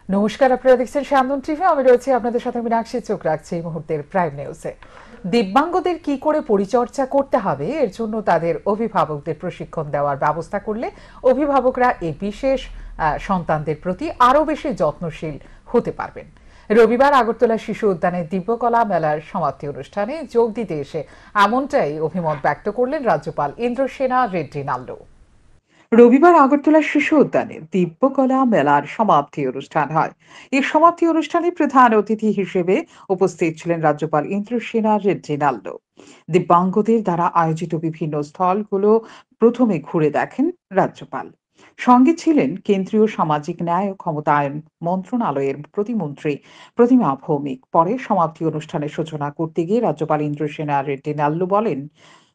নমস্কার, আপনারা দেখছেন সান্দন টিভি। আমি রয়েছি আপনাদের সাথে, মীনাক্ষী। চোখ রাখছি এই মুহূর্তের প্রাইম নিউজে। দিব্যাঙ্গদের কি করে পরিচর্যা করতে হবে, এর জন্য তাদের অভিভাবকদের প্রশিক্ষণ দেওয়ার ব্যবস্থা করলে অভিভাবকরা এই বিশেষ সন্তানদের প্রতি আরও বেশি যত্নশীল হতে পারবেন। রবিবার আগরতলা শিশু উদ্যানে দিব্যকলা মেলার সমাপ্তি অনুষ্ঠানে যোগ দিতে এসে এমনটাই অভিমত ব্যক্ত করলেন রাজ্যপাল ইন্দ্রসেনা রেড্ডি নাল্লু। রবিবার আগরতলা শিশু উদ্যানে দিব্যকলা মেলার সমাপ্তি অনুষ্ঠান হয়। এই সমাপ্তি অনুষ্ঠানে প্রধান অতিথি হিসেবে উপস্থিত ছিলেন রাজ্যপাল ইন্দ্রসেনা রেড্ডি নাল্লু। দিব্যাঙ্গদের দ্বারা আয়োজিত বিভিন্ন স্থলগুলো প্রথমে ঘুরে দেখেন রাজ্যপাল। সঙ্গে ছিলেন কেন্দ্রীয় সামাজিক ন্যায় ও ক্ষমতায়ন মন্ত্রণালয়ের প্রতিমন্ত্রী প্রতিমা ভৌমিক। পরে সমাপ্তি অনুষ্ঠানের সূচনা করতে গিয়ে রাজ্যপাল ইন্দ্রসেনা রেড্ডি নাল্লু বলেন,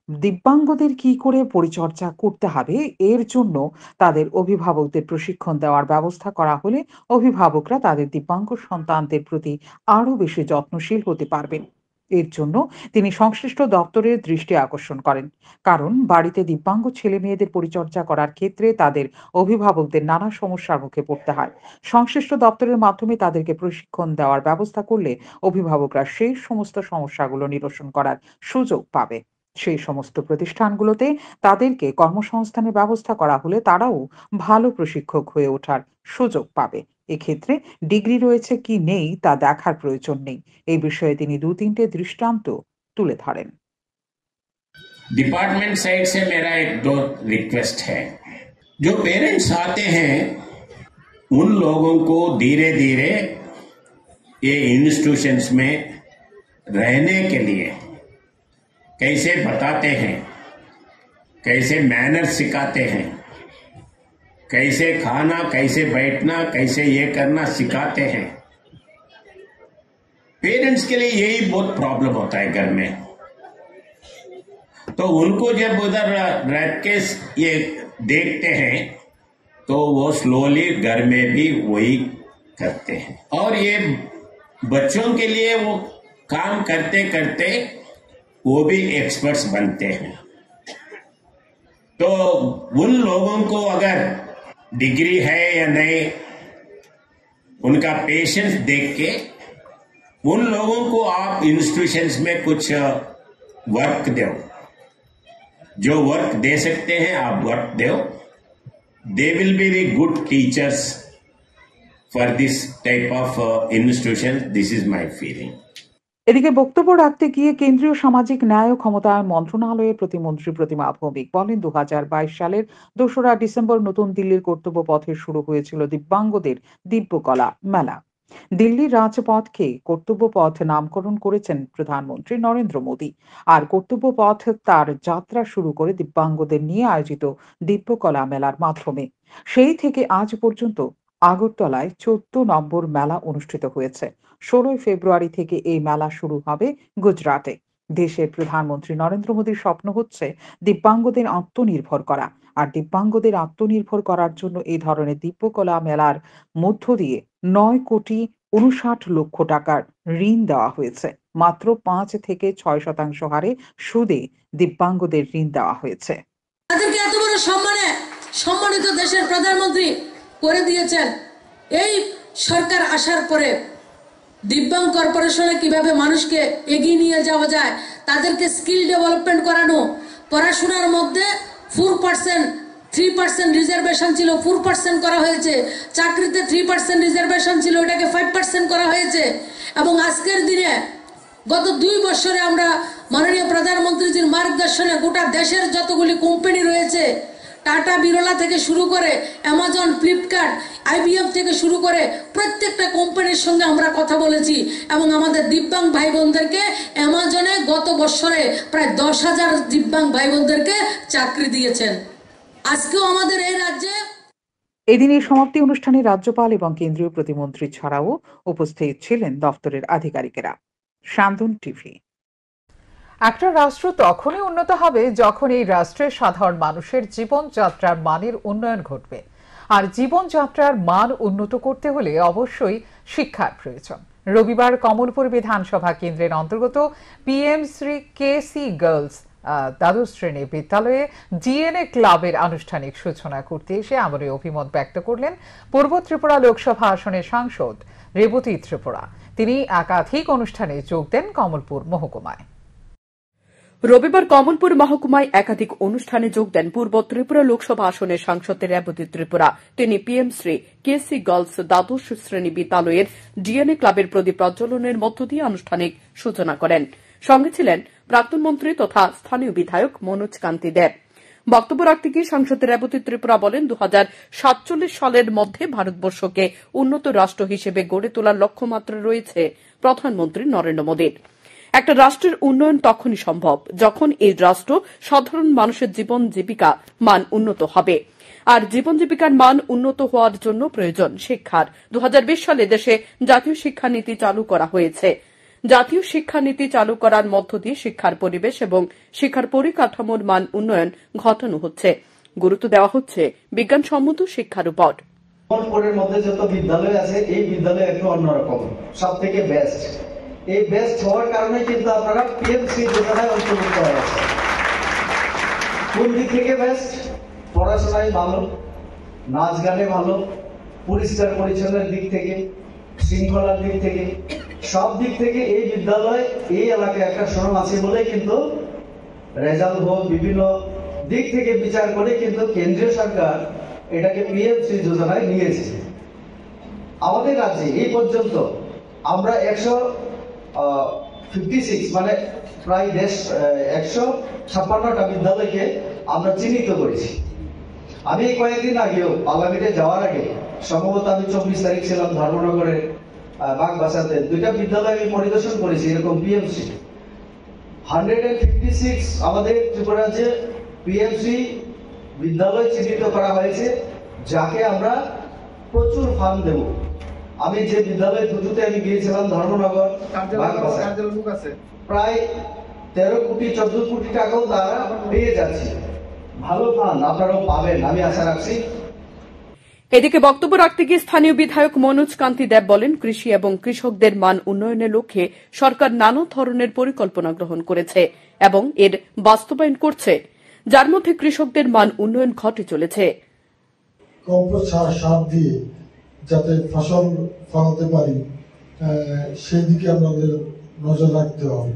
দিব্যাঙ্গদের কি করে পরিচর্যা করতে হবে, এর জন্য তাদের অভিভাবকদের প্রশিক্ষণ দেওয়ার ব্যবস্থা করা হলে অভিভাবকরা তাদের দিব্যাঙ্গ সন্তানদের প্রতি আরো বেশি যত্নশীল হতে পারবেন। এর জন্য তিনি সংশ্লিষ্ট দপ্তরের দৃষ্টি আকর্ষণ করেন। কারণ বাড়িতে দিব্যাঙ্গ ছেলে মেয়েদের পরিচর্যা করার ক্ষেত্রে তাদের অভিভাবকদের নানা সমস্যার মুখে পড়তে হয়। সংশ্লিষ্ট দপ্তরের মাধ্যমে তাদেরকে প্রশিক্ষণ দেওয়ার ব্যবস্থা করলে অভিভাবকরা সেই সমস্ত সমস্যাগুলো নিরসন করার সুযোগ পাবে। সেই সমস্ত প্রতিষ্ঠানগুলোতে তাদেরকে কর্মসংস্থানের ব্যবস্থা করা হলে তারাও ভালো প্রশিক্ষক হয়ে ওঠার সুযোগ পাবে। এক্ষেত্রে ডিগ্রি রয়েছে কি নেই তা দেখার প্রয়োজন নেই। এই বিষয়ে তিনি 2-3টে দৃষ্টান্ত তুলে ধরেন। डिपार्टमेंट साइड से मेरा एक दो रिक्वेस्ट है। जो पेरेंट्स आते हैं उन लोगों को धीरे धीरे ये इंस्टीट्यूशंस में रहने के लिए कैसे बताते हैं, कैसे मैनर सिखाते हैं, कैसे खाना, कैसे बैठना, कैसे ये करना सिखाते हैं। पेरेंट्स के लिए यही बहुत प्रॉब्लम होता है घर में। तो उनको जब उधर रह के ये देखते हैं तो वो स्लोली घर में भी वही करते हैं और ये बच्चों के लिए वो काम करते करते वो भी एक्सपर्ट्स बनते हैं। तो उन लोगों को अगर डिग्री है या नहीं, उनका पेशेंस देख के उन लोगों को आप इंस्टीट्यूशंस में कुछ वर्क दो, जो वर्क दे सकते हैं आप वर्क दो। They will be the good teachers for this type of institution. This is my feeling. এদিকে বক্তব্য রাখতে গিয়ে কেন্দ্রীয় সামাজিক ন্যায় ও ক্ষমতায়ন মন্ত্রণালয়ের প্রতিমন্ত্রী প্রতিমা ভৌমিক বলেন, 2022 সালের 2রা ডিসেম্বর নতুন দিল্লির কর্তব্য পথে শুরু হয়েছিল দিব্যাঙ্গদের দিব্যকলা মেলা। দিল্লির রাজপথকে কর্তব্য পথ নামকরণ করেছেন প্রধানমন্ত্রী নরেন্দ্র মোদী। আর কর্তব্য পথ তার যাত্রা শুরু করে দিব্যাঙ্গদের নিয়ে আয়োজিত দিব্যকলা মেলার মাধ্যমে। সেই থেকে আজ পর্যন্ত আগরতলায় 14 নম্বর মেলা অনুষ্ঠিত হয়েছে। 16 ফেব্রুয়ারি থেকে এই মেলা শুরু হবে গুজরাটে। দেশের প্রধানমন্ত্রী নরেন্দ্র মোদীর স্বপ্ন হচ্ছে দিব্যাঙ্গদের আত্মনির্ভর করা। আর দিব্যাঙ্গদের আত্মনির্ভর করার জন্য এই ধরনের দিব্যকলা মেলার মধ্য দিয়ে 9,59,00,000 টাকার ঋণ দেওয়া হয়েছে। মাত্র 5 থেকে 6% হারে সুদে দিব্যাঙ্গদের ঋণ দেওয়া হয়েছে। তাদেরকে এত বড় সম্মানিত দেশের প্রধানমন্ত্রী করে দিয়েছেন। এই সরকার আসার পরে দিব্যাঙ্গ কর্পোরেশনে কিভাবে মানুষকে এগিয়ে নিয়ে যাওয়া যায়, তাদেরকে স্কিল ডেভেলপমেন্ট করানো, পড়াশোনার মধ্যে 4% 3% রিজার্ভেশন ছিল, 4% করা হয়েছে। চাকরিতে 3% রিজার্ভেশন ছিল, ওটাকে 5% করা হয়েছে। এবং আজকের দিনে গত 2 বছরে আমরা মাননীয় প্রধানমন্ত্রীজির মার্গদর্শনে গোটা দেশের যতগুলি কোম্পানি রয়েছে, টাটা বিরলা থেকে শুরু করে অ্যামাজন, ফ্লিপকার্ট, IBM থেকে শুরু করে প্রত্যেকটা কোম্পানির সঙ্গে আমরা কথা বলেছি এবং আমাদের দিব্যাঙ্গ ভাই বোনদেরকে অ্যামাজনে গত বছরে প্রায় 10,000 দিব্যাঙ্গ ভাই বোনদেরকে চাকরি দিয়েছেন। আজকেও আমাদের এই রাজ্যে এদিন এই সমাপ্তি অনুষ্ঠানে রাজ্যপাল এবং কেন্দ্রীয় প্রতিমন্ত্রী ছাড়াও উপস্থিত ছিলেন দপ্তরের আধিকারিকেরা। সান্দন টিভি। একটা রাষ্ট্র তখনই উন্নত হবে যখন এই রাষ্ট্রের সাধারণ মানুষের জীবনযাত্রার মানের উন্নয়ন ঘটবে। আর জীবনযাত্রার মান উন্নত করতে হলে অবশ্যই শিক্ষার প্রয়োজন। রবিবার কমলপুর বিধানসভা কেন্দ্রের অন্তর্গত PM শ্রী KC গার্লস দ্বাদশ শ্রেণী বিদ্যালয়ে ডিএনএ ক্লাবের আনুষ্ঠানিক সূচনা করতে এসে আমরে অভিমত ব্যক্ত করলেন পূর্ব ত্রিপুরা লোকসভা আসনের সাংসদ রেবতী ত্রিপুরা। তিনি একাধিক অনুষ্ঠানে যোগ দেন কমলপুর মহকুমায়। রবিবার কমলপুর মহকুমায় একাধিক অনুষ্ঠানে যোগ দেন পূর্ব ত্রিপুরা লোকসভা আসনের সাংসদ রেবতী ত্রিপুরা। তিনি পিএমশ্রী কেসি গার্লস দ্বাদশ শ্রেণী বিদ্যালয়ের ডিএনএ ক্লাবের প্রদীপ প্রজ্বলনের মধ্য দিয়ে আনুষ্ঠানিক সূচনা করেন। সঙ্গে ছিলেন প্রাক্তন মন্ত্রী তথা স্থানীয় বিধায়ক মনোজ কান্তি দেব। বক্তব্য রাখতে গিয়ে সাংসদ রেবতী ত্রিপুরা বলেন 2047 সালের মধ্যে ভারতবর্ষকে উন্নত রাষ্ট্র হিসেবে গড়ে তোলার লক্ষ্যমাত্রা রয়েছে প্রধানমন্ত্রী নরেন্দ্র মোদীর। একটা রাষ্ট্রের উন্নয়ন তখনই সম্ভব যখন এই রাষ্ট্র সাধারণ মানুষের জীবন জীবিকা মান উন্নত হবে। আর জীবন জীবিকার মান উন্নত হওয়ার জন্য প্রয়োজন শিক্ষার। 2020 সালে দেশে জাতীয় শিক্ষানীতি চালু করা হয়েছে। জাতীয় শিক্ষানীতি চালু করার মধ্য দিয়ে শিক্ষার পরিবেশ এবং শিক্ষার পরিকাঠামোর মান উন্নয়ন ঘটানো হচ্ছে। গুরুত্ব দেওয়া হচ্ছে বিজ্ঞানসম্মত শিক্ষার উপর। কমলপুরের মধ্যে যত বিদ্যালয় আছে এই বিদ্যালয় একটু অন্যরকম, সব থেকে বেস্ট। এই বেস্ট হওয়ার কারণে কিন্তু আপনারা পিএমসি যোজনায় অন্তর্ভুক্ত হয়েছে। কোন দিক থেকে বেস্ট? পড়াশোনায় ভালো, নাচ গানে ভালো, পরিষ্কার পরিচ্ছন্নের দিক থেকে, শৃঙ্খলার দিক থেকে, সব দিক থেকে এই বিদ্যালয় এই এলাকায় একটা সুনাম আছে বলে কিন্তু রেজাল্ট হোক বিভিন্ন দিক থেকে বিচার করে কিন্তু কেন্দ্রীয় সরকার এটাকে পিএমসি যোজনায় নিয়েছে। আমাদের রাজ্যে এই পর্যন্ত আমরা 156 মানে প্রায় 156টা বিদ্যালয়কে আমরা চিহ্নিত করেছি। আমি কয়েকদিন আগেও পার্লামেন্টে যাওয়ার আগে সম্ভবত আমি 24 তারিখ ছিলাম ধর্মনগরের বাগবাসাতে, 2টা বিদ্যালয় আমি পরিদর্শন করেছি এরকম পিএমসি। 156 আমাদের ত্রিপুরা রাজ্যে পিএমসি বিদ্যালয় চিহ্নিত করা হয়েছে, যাকে আমরা প্রচুর ফান্ড দেব। আমি যে বিদ্যালয় দুটোতে আমি গিয়েছিলাম ধর্মনগর প্রায় 13 কোটি 14 কোটি টাকাও তারা পেয়ে যাচ্ছে। ভালো ফান্ড আপনারাও পাবেন আমি আশা রাখছি। এদিকে বক্তব্য রাখতে গিয়ে স্থানীয় বিধায়ক মনোজ কান্তি দেব বলেন কৃষি এবং কৃষকদের মান উন্নয়নের লক্ষ্যে সরকার নানা ধরনের পরিকল্পনা গ্রহণ করেছে এবং এর বাস্তবায়ন করছে, যার মধ্যে কৃষকদের মান উন্নয়ন ঘটে চলেছে। কম্পোস্ট সার দিয়ে যাতে ফসল ফলাতে পারি সেই দিকে আমাদের নজর রাখতে হবে।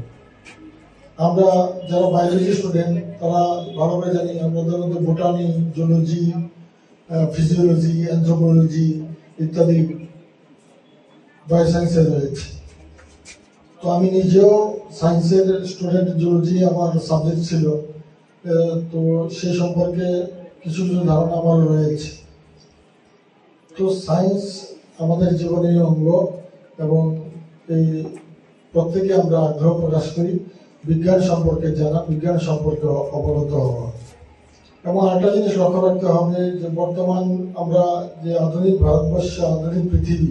আমরা যারা বায়োলজি স্টুডেন্ট তারা ভালোভাবে জানি আমাদের মধ্যে বোটানি, জুলজি, ফিজিওলজি, অ্যানথ্রোপোলজি ইত্যাদি বায়োসায়েন্সে রয়েছে। তো আমি নিজেও সায়েন্সের স্টুডেন্ট, জুলজি আমার সাবজেক্ট ছিল, তো সে সম্পর্কে কিছু কিছু ধারণা আমার রয়েছে। তো সায়েন্স আমাদের জীবনের অঙ্গ এবং এই প্রত্যেকে আমরা আগ্রহ প্রকাশ করি বিজ্ঞান সম্পর্কে জানা, বিজ্ঞান সম্পর্কে অবগত হওয়া। এবং একটা জিনিস লক্ষ্য রাখতে হবে যে বর্তমান আমরা যে আধুনিক ভারতবর্ষ, আধুনিক পৃথিবী,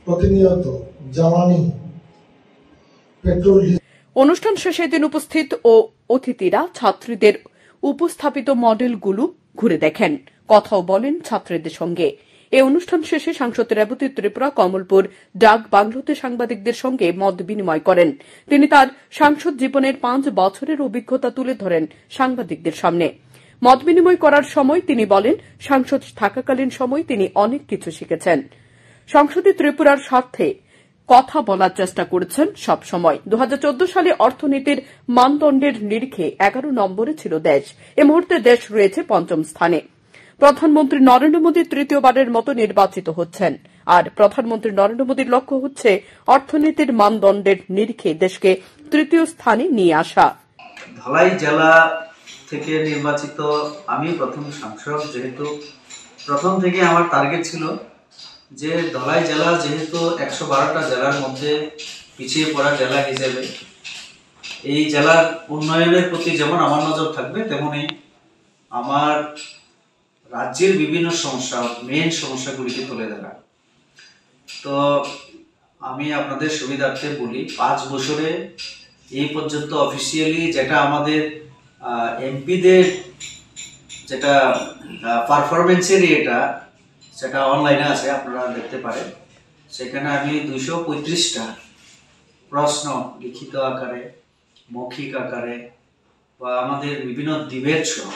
প্রতিনিয়ত জ্বালানি, পেট্রোল। অনুষ্ঠান শেষে দিন উপস্থিত ও অতিথিরা ছাত্রীদের উপস্থাপিত মডেলগুলো ঘুরে দেখেন, কথাও বলেন ছাত্রীদের সঙ্গে। এই অনুষ্ঠান শেষে সাংসদ রেবতী ত্রিপুরা কমলপুর ডাক বাংলোতে সাংবাদিকদের সঙ্গে মত বিনিময় করেন। তিনি তার সাংসদ জীবনের 5 বছরের অভিজ্ঞতা তুলে ধরেন সাংবাদিকদের সামনে। মত বিনিময় করার সময় তিনি বলেন সাংসদ থাকাকালীন সময় তিনি অনেক কিছু শিখেছেন। সংসদে ত্রিপুরার স্বার্থে কথা বলার চেষ্টা করেছেন সব সময়। 2014 সালে অর্থনীতির মানদণ্ডের নিরিখে 11 নম্বরে ছিল দেশ। এ মুহূর্তে দেশ রয়েছে 5ম স্থানে। প্রধানমন্ত্রী নরেন্দ্র মোদী তৃতীয়বারের মতো নির্বাচিত হচ্ছেন, আর প্রধানমন্ত্রী নরেন্দ্র মোদীর লক্ষ্য হচ্ছে অর্থনীতির মানদণ্ডের নিরিখে দেশকে 3য় স্থানে নিয়ে আসা। ধলাই জেলা থেকে নির্বাচিত আমি প্রথম সাংসদ, যেহেতু প্রথম থেকে আমার টার্গেট ছিল যে ধলাই জেলা যেহেতু 112টা জেলার মধ্যে পিছিয়ে পড়া জেলা হিসেবে এই জেলার উন্নয়নের প্রতি যেমন আমার নজর থাকবে, তেমনি আমার রাজ্যের বিভিন্ন সমস্যা, মেইন সমস্যাগুলিকে তুলে ধরা। তো আমি আপনাদের সুবিধার্থে বলি, 5 বছরে এই পর্যন্ত অফিসিয়ালি যেটা আমাদের এমপিদের যেটা পারফরমেন্সের এটা সেটা অনলাইনে আছে, আপনারা দেখতে পারেন। সেখানে আমি 235টা প্রশ্ন লিখিত আকারে, মৌখিক আকারে বা আমাদের বিভিন্ন ডিবেট সহ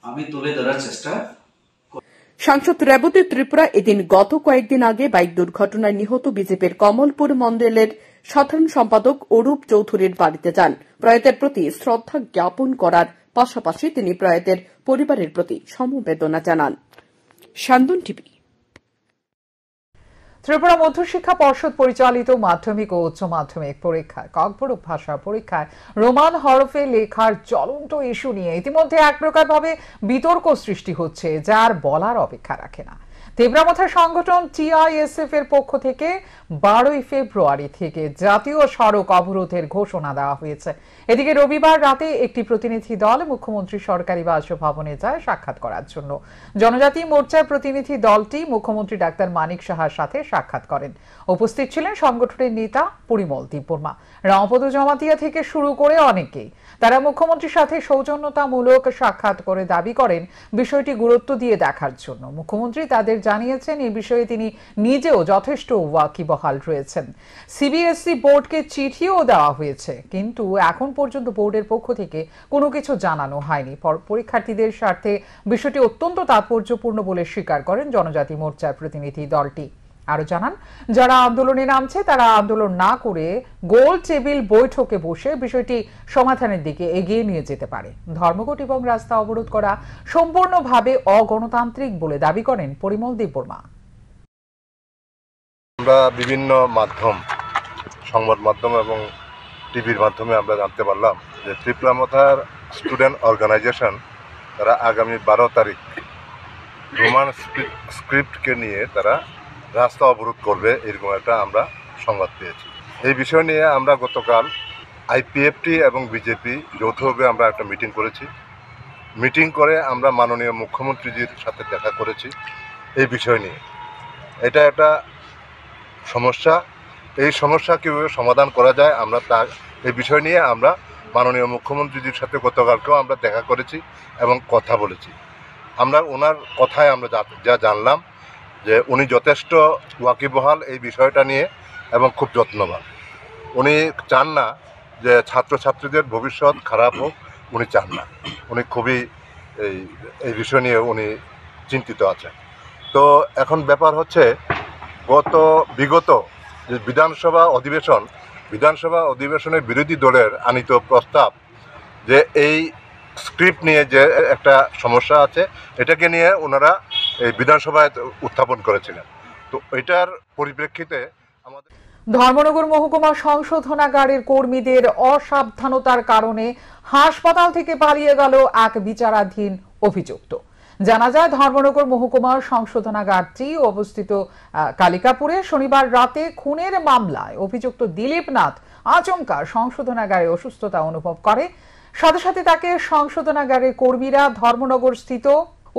আমি তুলে ধরার চেষ্টা। সাংসদ রেবতী ত্রিপুরা এদিন গত কয়েকদিন আগে বাইক দুর্ঘটনায় নিহত বিজেপির কমলপুর মন্ডলের সাধারণ সম্পাদক অরূপ চৌধুরীর বাড়িতে যান। প্রয়াতের প্রতি শ্রদ্ধা জ্ঞাপন করার পাশাপাশি তিনি প্রয়াতের পরিবারের প্রতি সমবেদনা জানান। শান্তন টিভি। ত্রিপুরা মধ্যশিক্ষা পর্ষদ পরিচালিত মাধ্যমিক ও উচ্চ মাধ্যমিক পরীক্ষায় ককবরক ভাষা পরীক্ষায় রোমান হরফে লেখার জ্বলন্ত ইস্যু নিয়ে ইতিমধ্যে এক প্রকারভাবে বিতর্ক সৃষ্টি হচ্ছে, যার বলার অপেক্ষা রাখে না। তেবরামথা সংগঠন TISF এর পক্ষ থেকে 12 ফেব্রুয়ারি থেকে জাতীয় সড়ক অবরোধের ঘোষণা দেওয়া হয়েছে। এদিকে রবিবার রাতে একটি প্রতিনিধি দল মুখ্যমন্ত্রী সরকারি বাসভবনে যায় সাক্ষাৎ করার জন্য। জনজাতি মোর্চার প্রতিনিধি দলটি মুখ্যমন্ত্রী ডাক্তার মানিক সাহার সাথে সাক্ষাৎ করেন। উপস্থিত ছিলেন সংগঠনের নেতা পরিমল দেববর্মা, রামপদ জমাতিয়া থেকে শুরু করে অনেকেই। তারা মুখ্যমন্ত্রীর সাথে সৌজন্যতামূলক সাক্ষাৎ করে দাবি করেন বিষয়টি গুরুত্ব দিয়ে দেখার জন্য। মুখ্যমন্ত্রী তাদের জানিয়েছেন এই বিষয়ে তিনি নিজেও যথেষ্ট ওয়াকিবহাল রয়েছেন। CBSE বোর্ডকে চিঠিও দেওয়া হয়েছে, কিন্তু এখন পর্যন্ত বোর্ডের পক্ষ থেকে কোনো কিছু জানানো হয়নি। পরীক্ষার্থীদের স্বার্থে বিষয়টি অত্যন্ত তাৎপর্যপূর্ণ বলে স্বীকার করেন জনজাতি মোর্চার প্রতিনিধি দলটি। আরো জানান, যারা আন্দোলনে নামছে তারা আন্দোলন না করে গোল টেবিল বৈঠকে বসে বিষয়টি সমাধানের দিকে এগিয়ে নিয়ে যেতে পারে। ধর্মঘট এবং রাস্তা অবরোধ করা সম্পূর্ণভাবে অগণতান্ত্রিক বলে দাবি করেন পরিমল দেববর্মা। আমরা বিভিন্ন মাধ্যম, সংবাদ মাধ্যম এবং টিভির মাধ্যমে আমরা জানতে পারলাম যে ত্রিপুরামথার স্টুডেন্ট অর্গানাইজেশন তারা আগামী 12 তারিখ রোমান স্ক্রিপ্টকে নিয়ে তারা রাস্তা অবরোধ করবে, এরকম একটা আমরা সংবাদ পেয়েছি। এই বিষয় নিয়ে আমরা গতকাল IPFT এবং বিজেপি যৌথভাবে আমরা একটা মিটিং করেছি। মিটিং করে আমরা মাননীয় মুখ্যমন্ত্রীজির সাথে দেখা করেছি এই বিষয় নিয়ে। এটা একটা সমস্যা, এই সমস্যা কীভাবে সমাধান করা যায় আমরা এই বিষয় নিয়ে আমরা মাননীয় মুখ্যমন্ত্রীজির সাথে গতকালকেও আমরা দেখা করেছি এবং কথা বলেছি। আমরা ওনার কথায় আমরা যা জানলাম যে উনি যথেষ্ট ওয়াকিবহাল এই বিষয়টা নিয়ে এবং খুব যত্নবান। উনি চান না যে ছাত্রছাত্রীদের ভবিষ্যৎ খারাপ হোক, উনি চান না। উনি খুবই এই বিষয় নিয়ে উনি চিন্তিত আছেন। তো এখন ব্যাপার হচ্ছে বিগত যে বিধানসভা অধিবেশনের বিরোধী দলের আনিত প্রস্তাব যে এই স্ক্রিপ্ট নিয়ে যে একটা সমস্যা আছে এটাকে নিয়ে ওনারা এই বিধানসভায় উত্থাপন করেছিলেন। তো এটার পরিপ্রেক্ষিতে আমাদের ধর্মনগর মহকুমা সংশোধনাগারের কর্মীদের অসাবধানতার কারণে হাসপাতাল থেকে পালিয়ে গেল এক বিচারাধীন অভিযুক্ত। জানা যায় ধর্মনগর মহকুমার সংশোধনাগারটি অবস্থিত কালিকাপুরে শনিবার রাতে খুনের মামলায় অভিযুক্ত দিলীপ নাথ আচমকা সংশোধনাগারে অসুস্থতা অনুভব করে। সাথে সাথে তাকে সংশোধনাগারের কর্মীরা ধর্মনগর স্থিত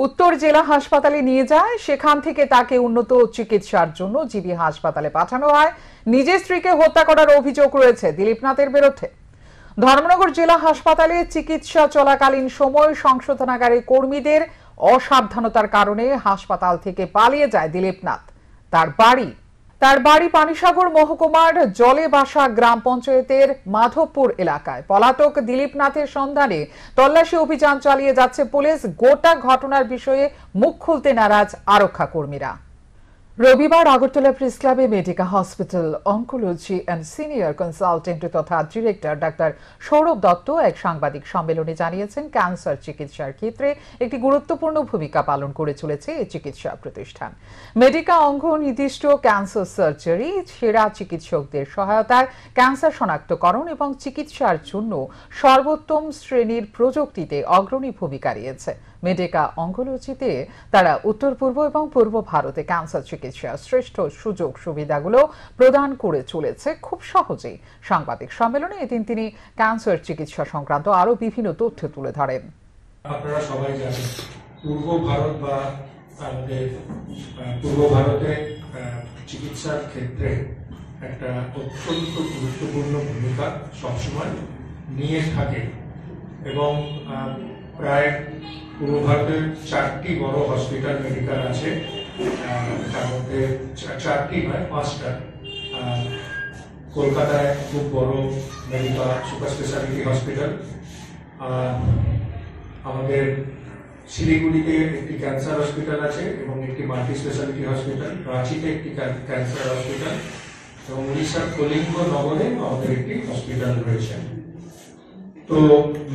উত্তর জেলা হাসপাতালে নিয়ে যায়। সেখান থেকে তাকে উন্নত চিকিৎসার জন্য জিবি হাসপাতালে পাঠানো হয়। নিজের স্ত্রীকে হত্যা করার অভিযোগ রয়েছে দিলীপ নাথের বিরুদ্ধে। ধর্মনগর জেলা হাসপাতালে চিকিৎসা চলাকালীন সময় সংশোধনাগারের কর্মীদের অসাবধানতার কারণে হাসপাতাল থেকে পালিয়ে যায় দিলীপ নাথ। তার বাড়ি পানিসাগর মহকুমার জলেবাসা গ্রাম পঞ্চায়েতের মাধবপুর এলাকায়। পলাতক দিলীপ নাথের সন্ধানে তল্লাশি অভিযান চালিয়ে যাচ্ছে পুলিশ। গোটা ঘটনার বিষয়ে মুখ খুলতে নারাজ আরক্ষা কর্মীরা। রবিবার আগরতলা প্রেস ক্লাবে Medica hospital oncology and senior consultant তথা ডিরেক্টর ডাক্তার সৌরভ দত্ত এক সাংবাদিক সম্মেলনে জানিয়েছেন ক্যান্সার চিকিৎসার ক্ষেত্রে একটি গুরুত্বপূর্ণ ভূমিকা পালন করে চলেছে এই চিকিৎসা প্রতিষ্ঠান। মেডিকা অঙ্গ নির্দিষ্ট ক্যান্সার সার্জারি, সেরা চিকিৎসকদের সহায়তায় ক্যান্সার শনাক্তকরণ এবং চিকিৎসার জন্য সর্বোত্তম শ্রেণীর প্রযুক্তিতে অগ্রণী ভূমিকা নিয়েছে। মেডিকা অঙ্কোলজিতে তারা উত্তর পূর্ব এবং পূর্ব ভারতে ক্যান্সার চিকিৎসার শ্রেষ্ঠ সুযোগ সুবিধাগুলো প্রদান করে চলেছে খুব সহজেই। সাংবাদিক সম্মেলনে এদিন তিনি ক্যান্সার চিকিৎসা সংক্রান্ত আরো বিভিন্ন তথ্য তুলে ধরেন। আপনারা সবাই জানেন পূর্ব ভারত বা আমাদের পূর্ব ভারতে চিকিৎসার ক্ষেত্রে একটা অত্যন্ত গুরুত্বপূর্ণ ভূমিকা সবসময় নিয়ে থাকে এবং প্রায় পূর্ব ভারতের 4টি বড় হসপিটাল মেডিকেল আছে। তার মধ্যে 4টি নয় 5টা। কলকাতায় খুব বড় মেডিকা সুপার স্পেশালিটি হসপিটাল, আমাদের শিলিগুড়িতে একটি ক্যান্সার হসপিটাল আছে এবং একটি মাল্টি স্পেশালিটি হসপিটাল, রাঁচিতে একটি ক্যান্সার হসপিটাল এবং উড়িষ্যার কলিঙ্গ নগরে আমাদের একটি হসপিটাল রয়েছে। তো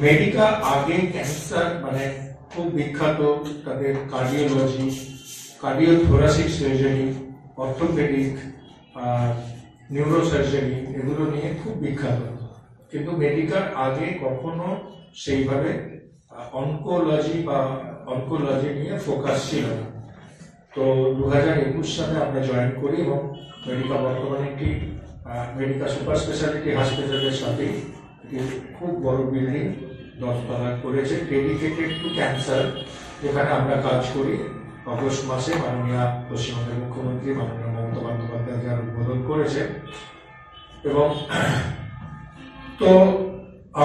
মেডিকা আগে ক্যান্সার মানে খুব বিখ্যাত, তাদের cardiology, cardiothoracic surgery, orthopaedic, neurosurgery এগুলো নিয়ে খুব বিখ্যাত। কিন্তু মেডিকার আগে কখনো সেইভাবে অনকোলজি নিয়ে ফোকাস ছিল না। তো 2021 সালে আমরা জয়েন করি এবং মেডিকা বর্তমানে একটি মেডিকা সুপার স্পেশালিটি হসপিটালের সাথে একটি খুব বড় বিল্ডিং 10 তলা করেছে, ডেডিকেটেড টু ক্যান্সার, যেখানে আমরা কাজ করি। অগস্ট মাসে মাননীয় পশ্চিমবঙ্গের মুখ্যমন্ত্রী মাননীয় মমতা বন্দ্যোপাধ্যায় যার উদ্বোধন করেছে এবং তো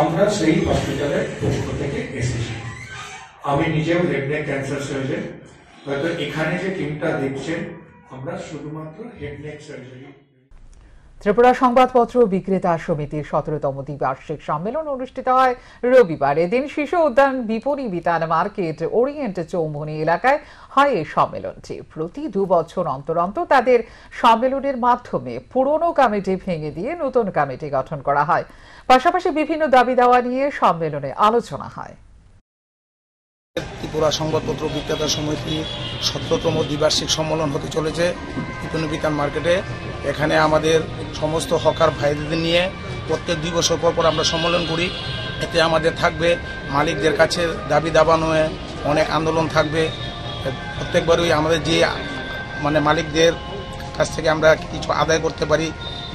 আমরা সেই হসপিটালের পক্ষ থেকে এসেছি। আমি নিজেও হেড নেক ক্যান্সার সার্জন। হয়তো এখানে যে টিমটা দেখছেন আমরা শুধুমাত্র হেড নেক সার্জারি। ত্রিপুরা সংবাদপত্র বিক্রেতা সমিতির 17তম দ্বিবার্ষিক সম্মেলন অনুষ্ঠিত হয় রবিবার। এদিন শিশু উদ্যান বিপণী বিতান মার্কেট ওরিয়েন্ট চৌমুহনী এলাকায় হয় এই সম্মেলনটি। প্রতি 2 বছর অন্তর অন্তর তাদের সম্মেলনের মাধ্যমে পুরনো কমিটি ভেঙে দিয়ে নতুন কমিটি গঠন করা হয়। পাশাপাশি বিভিন্ন দাবি দাওয়া নিয়ে সম্মেলনে আলোচনা হয়। ত্রিপুরা সংবাদপত্র বিক্রেতা সমিতির 17তম দ্বিবার্ষিক সম্মেলন হতে চলেছে বিপণী বিতান মার্কেটে। এখানে আমাদের সমস্ত হকার ভাইদের নিয়ে প্রত্যেক 2 বছর পর আমরা সম্মেলন করি। এতে আমাদের থাকবে মালিকদের কাছে দাবি দাবা নিয়ে অনেক আন্দোলন থাকবে। প্রত্যেকবারই আমাদের যে মানে মালিকদের কাছ থেকে আমরা কিছু আদায় করতে পারি,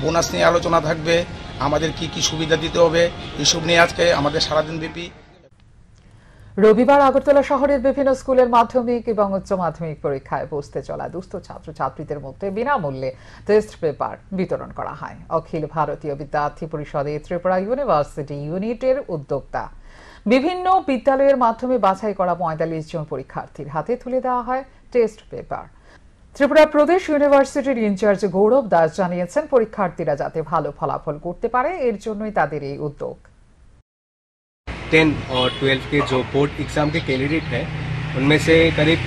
বোনাস নিয়ে আলোচনা থাকবে, আমাদের কি কি সুবিধা দিতে হবে, এসব নিয়ে আজকে আমাদের সারাদিন ব্যাপী। রবিবার আগরতলা শহরের বিভিন্ন স্কুলের মাধ্যমিক এবং উচ্চ মাধ্যমিক পরীক্ষায় বসতে চলা দুস্থ ছাত্রছাত্রীদের মধ্যে বিনামূল্যে টেস্ট পেপার বিতরণ করা হয়। অখিল ভারতীয় বিদ্যার্থী পরিষদে ত্রিপুরা ইউনিভার্সিটি ইউনিটের উদ্যোক্তা বিভিন্ন বিদ্যালয়ের মাধ্যমে বাছাই করা 45 জন পরীক্ষার্থীর হাতে তুলে দেওয়া হয় টেস্ট পেপার। ত্রিপুরা প্রদেশ ইউনিভার্সিটির ইনচার্জ গৌরব দাস জানিয়েছেন, পরীক্ষার্থীরা যাতে ভালো ফলাফল করতে পারে এর জন্যই তাদের এই উদ্যোগ। 10 और 12 के जो बोर्ड एग्ज़ाम के कैंडिडेट हैं उनमें से करीब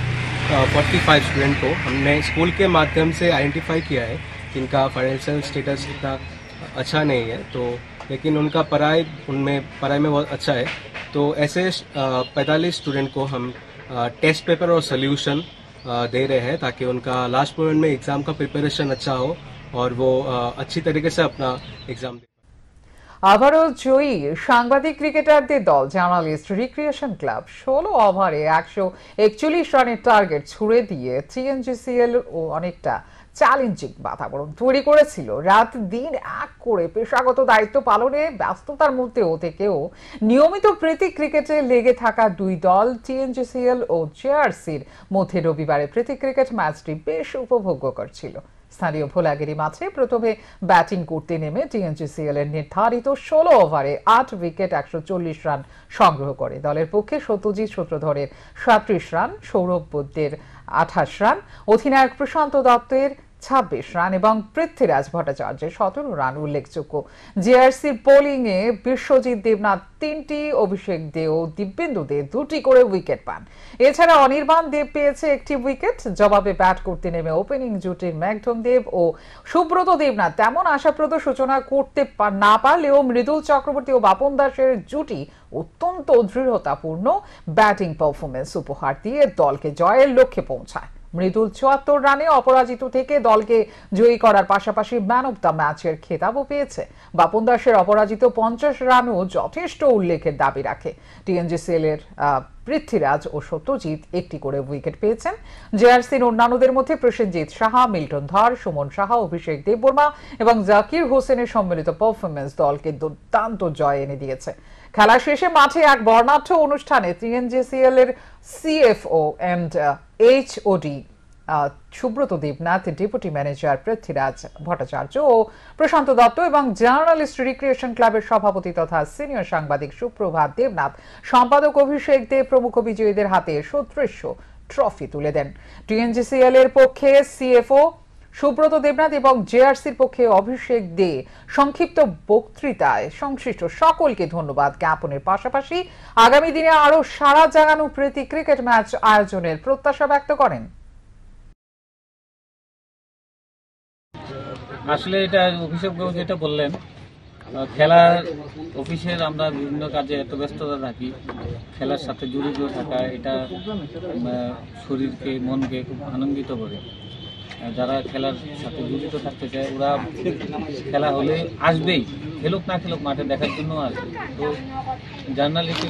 45 स्टूडेंट को हमने स्कूल के माध्यम से आइडेंटिफाई किया है कि इनका फाइनेंशियल स्टेटस इतना अच्छा नहीं है, तो लेकिन उनका पढ़ाई में बहुत अच्छा है। तो ऐसे 45 स्टूडेंट को हम टेस्ट पेपर और सोल्यूशन दे रहे हैं ताकि उनका लास्ट मोमेंट में एग्ज़ाम का प्रिपरेशन अच्छा हो और वो अच्छी तरीके से अपना एग्ज़ाम दे। আবারও জয়ী সাংবাদিক ক্রিকেটারদের দল জার্নালিস্ট রিক্রিয়েশন ক্লাব 16 ওভারে 141 রানের টার্গেট ছুড়ে দিয়ে টিএনজিসিএল ও অনেকটা চ্যালেঞ্জিং বাতাবরণ তৈরি করেছিল। রাত দিন এক করে পেশাগত দায়িত্ব পালনে ব্যস্ততার মধ্যেও থেকেও নিয়মিত প্রীতি ক্রিকেটে লেগে থাকা 2 দল টিএনজিসিএল ও জেআরসির মধ্যে রবিবারে প্রীতি ক্রিকেট ম্যাচটি বেশ উপভোগ্যকর ছিল। স্থানীয় ভোলাগিরি মাঠে প্রথমে ব্যাটিং করতে নেমে টিএনজিসিএল এর নির্ধারিত 16 ওভারে 8 উইকেট 140 রান সংগ্রহ করে। দলের পক্ষে সত্যজিৎ সূত্রধরের 37 রান, সৌরভ বুদ্ধের 28 রান, অধিনায়ক প্রশান্ত দত্তের 26 রান এবং পৃথ্বীরাজ ভট্টাচার্যের 17 রান উল্লেখযোগ্য। জেআরসির বোলিংয়ে বিশ্বজিৎ দেবনাথ 3টি, অভিষেক দে ও দিব্যেন্দু দে 2টি করে উইকেট পান। এছাড়া অনির্বাণ দেব পেয়েছে 1টি উইকেট। জবাবে ব্যাট করতে নেমে ওপেনিং জুটির মেঘঢং দেব ও সুব্রত দেবনাথ তেমন আশাপ্রদ সূচনা করতে না পারলেও মৃদুল চক্রবর্তী ও বাপন দাসের জুটি অত্যন্ত দৃঢ়তাপূর্ণ ব্যাটিং পারফরমেন্স উপহার দিয়ে দলকে জয়ের লক্ষ্যে পৌঁছায়। মৃদুল 74 রানে অপরাজিত থেকে দলকে জয়ী করার পাশাপাশি ম্যান অব দ্য ম্যাচের খেতাবও পেয়েছে। বাপন দাসের অপরাজিত 50 রানও যথেষ্ট উল্লেখের দাবি রাখে। টিএনজিসিএল এর পৃথ্বীরাজ ও সত্যজিৎ 1টি করে উইকেট পেয়েছেন। জেআরসির অন্যান্যদের মধ্যে প্রসেনজিৎ সাহা, মিল্টন ধর, সুমন সাহা, অভিষেক দেববর্মা এবং জাকির হোসেনের সম্মিলিত পারফরমেন্স দলকে দুর্দান্ত জয় এনে দিয়েছে। খেলা শেষে মাঠে এক বর্ণাঢ্য অনুষ্ঠানে টিএনজিসিএল এর CFO and HOD Subrata Debnath, deputy manager Prithviraj Bhattacharya ও প্রশান্ত দত্ত এবং জার্নালিস্ট রিক্রিয়েশন ক্লাবের সভাপতি তথা সিনিয়র সাংবাদিক সুপ্রভাত দেবনাথ, সম্পাদক অভিষেক দেব প্রমুখ বিজয়ীদের হাতে সদৃশ্য ট্রফি তুলে দেন। টিএনজিসিএল এর পক্ষে সিএফও সুব্রত দেবনাথ এবং জেআরসির পক্ষে অভিষেক দে সংক্ষিপ্ত বক্তৃতায় সংশ্লিষ্ট সকলকে ধন্যবাদ জ্ঞাপনের পাশাপাশি আগামী দিনে আরো সাড়া জাগানো প্রীতি ক্রিকেট ম্যাচ আয়োজনের প্রত্যাশা ব্যক্ত করেন। আসলে এটা অভিষেক বাবু যেটা বললেন, খেলার অফিসের আমরা বিভিন্ন কাজে এত ব্যস্ততা থাকি, খেলার সাথে জড়িত থাকা এটা শরীরকে মনকে খুব আনন্দিত করে। যারা খেলার সাথে জড়িত থাকতে চায় ওরা খেলা হলে আসবেই, খেলুক না খেলুক মাঠে দেখার জন্য আসবে। তো জার্নালিস্ট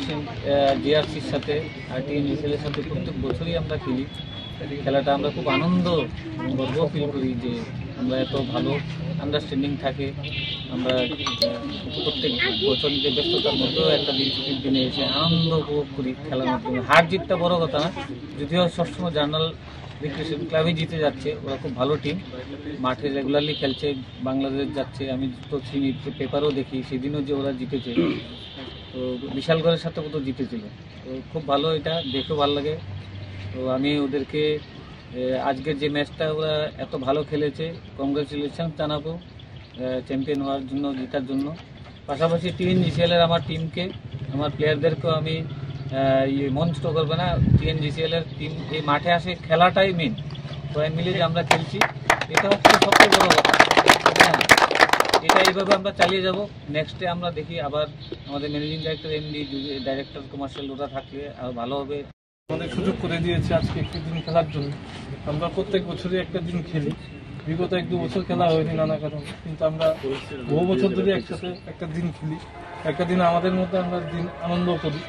জিআরসির সাথে আর টিএনজিসিএলের সাথে প্রত্যেক বছরই আমরা খেলি। খেলাটা আমরা খুব আনন্দ গর্ব ফিল করি যে আমরা এত ভালো আন্ডারস্ট্যান্ডিং থাকে। আমরা প্রত্যেক বছর যে ব্যস্ততার মধ্যেও একটা দিন ছুটির দিনে এসে আনন্দ উপভোগ করি খেলার মাধ্যমে। হার জিতটা বড় কথা না, যদিও সবসময় জার্নাল রিক্রিয়েশন ক্লাবই জিতে যাচ্ছে, ওরা খুব ভালো টিম, মাঠে রেগুলারলি খেলছে, বাংলাদেশ যাচ্ছে। আমি তো চিনি, পেপারও দেখি, সেদিনও যে ওরা জিতেছে, তো বিশালগড়ের সাথে কত জিতেছিল। তো খুব ভালো, এটা দেখেও ভালো লাগে। তো আমি ওদেরকে আজকের যে ম্যাচটা ওরা এত ভালো খেলেছে, কংগ্রেচুলেশন জানাবো চ্যাম্পিয়ন হওয়ার জন্য, জেতার জন্য। পাশাপাশি টিএনজিসিএলের আমার টিমকে, আমার প্লেয়ারদেরকেও আমি মঞ্চ তো করবে না, টিএনজিসিএলের টিম এই মাঠে আসে, খেলাটাই মেন, সবাই মিলে যে আমরা খেলছি এটা হচ্ছে সবচেয়ে বড় কথা। এটা এইভাবে আমরা চালিয়ে যাব। নেক্সটে আমরা দেখি আবার আমাদের managing director, MD, director commercial ওরা থাকলে আর ভালো হবে। আমাদের সুযোগ করে দিয়েছে আজকে একটি দিন খেলার জন্য। আমরা প্রত্যেক বছরই একটা দিন খেলি, বিগত 1-2 বছর খেলা হয়নি নানা কারণে, কিন্তু আমরা বহু বছর ধরে একসাথে একটা দিন খেলি। একটা দিন আমাদের মধ্যে আমরা দিন আনন্দ করি,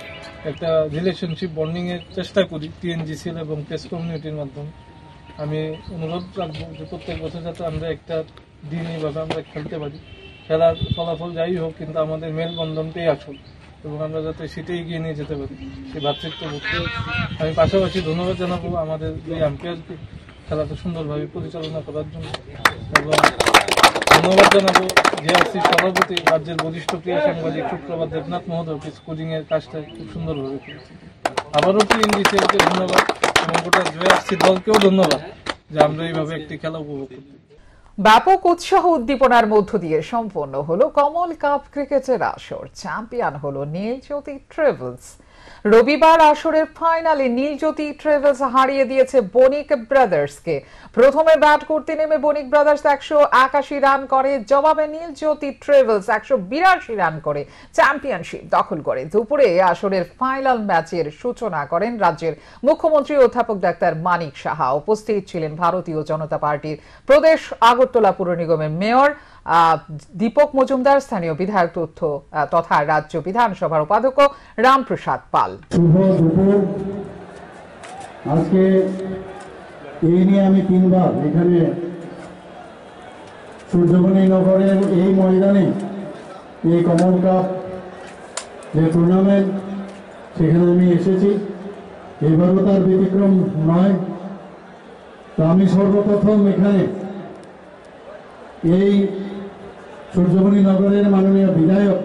একটা রিলেশনশিপ বন্ডিংয়ের চেষ্টা করি টিএনজিসিএল এবং প্রেস কমিউনিটির মাধ্যমে। আমি অনুরোধ রাখবো যে প্রত্যেক বছর যাতে আমরা একটা দিন এইভাবে আমরা খেলতে পারি। খেলার ফলাফল যাই হোক, কিন্তু আমাদের মেলবন্ধনটাই আসল এবং আমরা যাতে সেটাই এগিয়ে নিয়ে যেতে পারি, সেই ভ্রাতৃত্ববোধকে আমি পাশাপাশি ধন্যবাদ জানাবো আমাদের এই আম্পায়ারকে খেলাটা সুন্দরভাবে পরিচালনা করার জন্য, এবং ধন্যবাদ জানাবো জিআরসির সভাপতি, রাজ্যের বরিষ্ঠ ক্রীড়া সাংবাদিক সুব্রত দেবনাথ মহোদয়কে স্কোরিংয়ের কাজটা খুব সুন্দরভাবে করেছে। আবারও টিএনজিসিএলকে ধন্যবাদ এবং গোটা জিআরসি দলকেও ধন্যবাদ যে আমরা এইভাবে একটি খেলা উপভোগ করতে। ব্যাপক উৎসাহ উদ্দীপনার মধ্য দিয়ে সম্পন্ন হলো কমল কাপ ক্রিকেটের আসর। চ্যাম্পিয়ন হলো নীলজ্যোতি ট্রাভেলস। রবিবার আসরের ফাইনালে নীলজ্যোতি ট্রাভেলস হারিয়ে দিয়েছে বণিক ব্রাদার্সকে। প্রথমে ব্যাট করতে নেমে বণিক ব্রাদার্স 181 রান করে, জবাবে নীলজ্যোতি ট্রাভেলস 182 রান করে চ্যাম্পিয়নশিপ দখল করে। দুপুরে আসরের ফাইনাল ম্যাচের সূচনা করেন রাজ্যের মুখ্যমন্ত্রী অধ্যাপক ডাক্তার মানিক সাহা। উপস্থিত ছিলেন ভারতীয় জনতা পার্টির প্রদেশ আগরতলা পুর নিগমের মেয়র দীপক মজুমদার, স্থানীয় বিধায়ক তথা রাজ্য বিধানসভার উপাধ্যক্ষ রামপ্রসাদ পাল। আজকে এই নিয়ে আমি 3 বার এখানে সূর্যমণি নগরের এই ময়দানে এই কমল কাপ যে টুর্নামেন্ট, সেখানে আমি এসেছি। এবারও তার ব্যতিক্রম নয়। তো আমি সর্বপ্রথম এখানে এই সূর্যমণি নগরের মাননীয় বিধায়ক,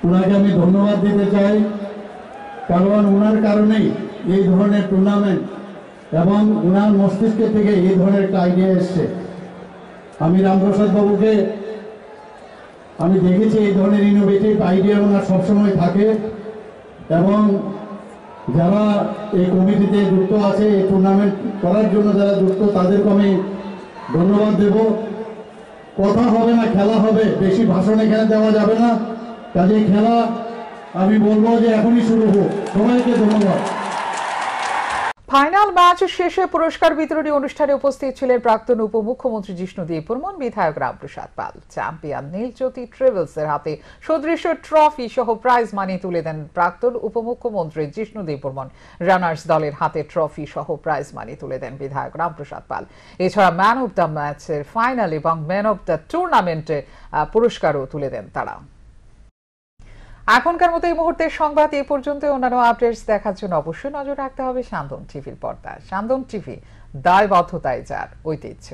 ওনাকে আমি ধন্যবাদ দিতে চাই, কারণ ওনার কারণেই এই ধরনের টুর্নামেন্ট এবং ওনার মস্তিষ্কের থেকে এই ধরনের একটা আইডিয়া এসছে। আমি রামপ্রসাদ বাবুকে আমি দেখেছি এই ধরনের ইনোভেটিভ আইডিয়া ওনার সবসময় থাকে, এবং যারা এই কমিটিতে যুক্ত আছে, এই টুর্নামেন্ট করার জন্য যারা যুক্ত, তাদেরকে আমি ধন্যবাদ দেব। কথা হবে না, খেলা হবে, বেশি ভাষণ এখানে দেওয়া যাবে না। কাজে খেলা আমি বলবো যে এখনই শুরু হোক। সবাইকে ধন্যবাদ। ফাইনাল ম্যাচ শেষে পুরস্কার বিতরণী অনুষ্ঠানে উপস্থিত ছিলেন প্রাক্তন উপমুখ্যমন্ত্রী জিষ্ণু দেববর্মন, বিধায়ক রামপ্রসাদ পাল। চ্যাম্পিয়ন নীলজ্যোতি ট্রাভেলসের হাতে সদৃশ্য ট্রফি সহ প্রাইজ মানি তুলে দেন প্রাক্তন উপমুখ্যমন্ত্রী জিষ্ণু দেববর্মন। রানার্স দলের হাতে ট্রফি সহ প্রাইজ মানি তুলে দেন বিধায়ক রামপ্রসাদ পাল। এছাড়া ম্যান অব দ্য ম্যাচের ফাইনাল এবং ম্যান অব দ্য টুর্নামেন্টের পুরস্কারও তুলে দেন তারা। এখনকার মতো এই মুহূর্তের সংবাদ এই পর্যন্ত। অন্যান্য আপডেটস দেখার জন্য অবশ্যই নজর রাখতে হবে সান্দন টিভির পর্দায়। সান্দন টিভি, দায়বদ্ধতায় যার ঐতিহ্য।